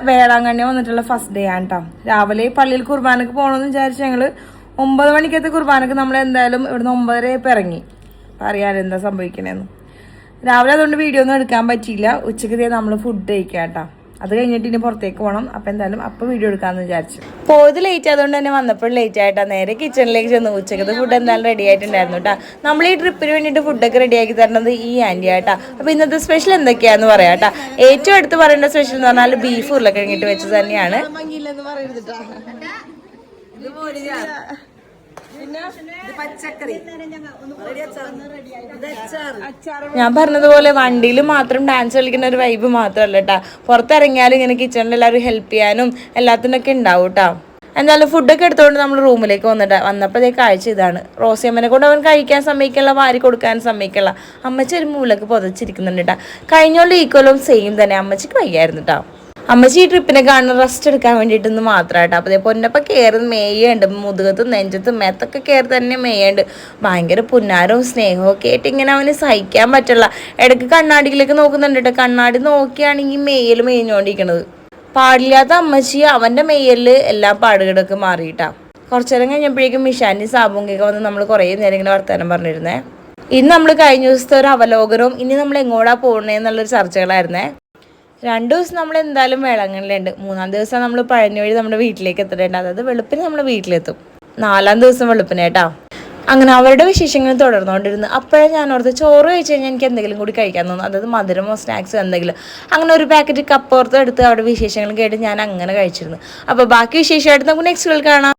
വേളാങ്കണ്ണി വന്നിട്ടുള്ള first day ആണ് കേട്ടോ. രാവിലെ പള്ളിയിൽ കുർബാനക്ക് പോകണമെന്ന് വിചാരിച്ച് ഞങ്ങൾ 9 മണിക്കത്തെ കുർബാനക്ക് നമ്മൾ എന്തായാലും ഇവിടുന്ന് 9:30 ആയപ്പോൾ ഇറങ്ങി. അറിയാലോ എന്താ സംഭവിക്കണേന്ന്. രാവിലെ അതുകൊണ്ട് വീഡിയോ ഒന്നും എടുക്കാൻ പറ്റിയില്ല. ഉച്ചയ്ക്ക് നമ്മൾ ഫുഡ് കഴിക്കാം കേട്ടോ. അത് കഴിഞ്ഞിട്ട് ഇനി പുറത്തേക്ക് പോകണം. അപ്പം എന്തായാലും അപ്പം വീഡിയോ എടുക്കാമെന്ന് വിചാരിച്ചു. പോയത് ലേറ്റ് ആയതുകൊണ്ട് തന്നെ വന്നപ്പോൾ ലേറ്റ് ആയിട്ടാ. നേരെ കിച്ചണിലേക്ക് ചെന്നു. ഉച്ചക്കത്തെ ഫുഡ് എന്തായാലും റെഡി ആയിട്ടുണ്ടായിരുന്നു കേട്ടോ. നമ്മൾ ഈ ട്രിപ്പിന് വേണ്ടിയിട്ട് ഫുഡൊക്കെ റെഡിയാക്കി തരുന്നത് ഈ ആൻറ്റി ആട്ടാ. അപ്പോൾ ഇന്നത്തെ സ്പെഷ്യൽ എന്തൊക്കെയാന്ന് പറയാം കേട്ടോ. ഏറ്റവും അടുത്ത് പറയേണ്ട സ്പെഷ്യൽ എന്ന് പറഞ്ഞാൽ ബീഫ് ഉരുളക്കിഴങ്ങിട്ട് വെച്ചത് തന്നെയാണ്. ഞാൻ പറഞ്ഞതുപോലെ വണ്ടിയിൽ മാത്രം ഡാൻസ് കളിക്കുന്ന ഒരു വൈബ് മാത്രമല്ല കേട്ടാ. പുറത്തിറങ്ങിയാലും ഇങ്ങനെ കിച്ചണിൽ എല്ലാവരും ഹെൽപ്പ് ചെയ്യാനും എല്ലാത്തിനൊക്കെ ഉണ്ടാവും കേട്ടോ. എന്തായാലും ഫുഡൊക്കെ എടുത്തുകൊണ്ട് നമ്മൾ റൂമിലേക്ക് വന്നപ്പോൾ കാഴ്ച ഇതാണ്. റോസിയമ്മനെ കൊണ്ട് അവൻ കഴിക്കാൻ സമ്മതിക്കില്ല, വാരി കൊടുക്കാൻ സമ്മതിക്കില്ല. അമ്മച്ചി ഒരു മൂലക്ക് പുതച്ചിരിക്കുന്നുണ്ട് കേട്ടോ. കഴിഞ്ഞോണ്ട് ഈക്വലും സെയിം തന്നെ. അമ്മച്ചിക്ക് വയ്യായിരുന്നു കേട്ടോ. അമ്മച്ചി ഈ ട്രിപ്പിനെ കാണുന്ന റെസ്റ്റ് എടുക്കാൻ വേണ്ടിയിട്ടൊന്ന് മാത്രമായിട്ടോ. അപ്പോൾ അതേ പൊന്നപ്പം കയറി മേയുണ്ട്. മുതുകത്തും നെഞ്ചത്തും മേത്തൊക്കെ കയറി തന്നെ മേയുണ്ട്. ഭയങ്കര പുന്നാരവും സ്നേഹവും ഒക്കെ ആയിട്ട് ഇങ്ങനെ അവന് സഹിക്കാൻ പറ്റില്ല. ഇടയ്ക്ക് കണ്ണാടിയിലേക്ക് നോക്കുന്നുണ്ട് കേട്ടോ. കണ്ണാടി നോക്കിയാണെങ്കിൽ മേയിൽ മേഞ്ഞുകൊണ്ടിരിക്കണത്. പാടില്ലാത്ത അമ്മച്ചി അവൻ്റെ മേയലിൽ എല്ലാ പാടുകളൊക്കെ മാറിയിട്ടാ. കുറച്ചു നേരം കഴിഞ്ഞപ്പോഴേക്കും മിഷാൻ്റെ സാബുങ്കയൊക്കെ വന്ന് നമ്മൾ കുറേ നേരം ഇങ്ങനെ വർത്തമാനം പറഞ്ഞിരുന്നേ. ഇന്ന് നമ്മൾ കഴിഞ്ഞ ദിവസത്തെ ഒരു അവലോകനവും ഇനി നമ്മൾ എങ്ങോട്ടാ പോകണേന്നുള്ളൊരു ചർച്ചകളായിരുന്നേ. 2 ദിവസം നമ്മൾ എന്തായാലും വേളാങ്കണ്ണിലുണ്ട്. 3-ാം ദിവസം നമ്മൾ പഴനി വഴി നമ്മുടെ വീട്ടിലേക്ക് എത്തിയിട്ടുണ്ട്. അതായത് വെളുപ്പിന് നമ്മൾ വീട്ടിലെത്തും. 4-ാം ദിവസം വെളുപ്പിന് കേട്ടോ. അങ്ങനെ അവരുടെ വിശേഷങ്ങൾ തുടർന്നുകൊണ്ടിരുന്നു. അപ്പോഴേ ഞാൻ ഓർത്ത് ചോറ് കഴിച്ച് കഴിഞ്ഞാൽ എനിക്ക് എന്തെങ്കിലും കൂടി കഴിക്കാൻ തോന്നും. അതായത് മധുരമോ സ്നാക്സോ എന്തെങ്കിലും. അങ്ങനെ ഒരു പാക്കറ്റ് കപ്പോർത്ത് എടുത്ത് അവിടെ വിശേഷങ്ങൾ കേട്ട് ഞാൻ അങ്ങനെ കഴിച്ചിരുന്നു. അപ്പോൾ ബാക്കി വിശേഷമായിട്ട് നമുക്ക് നെക്സ്റ്റ് കാണാം.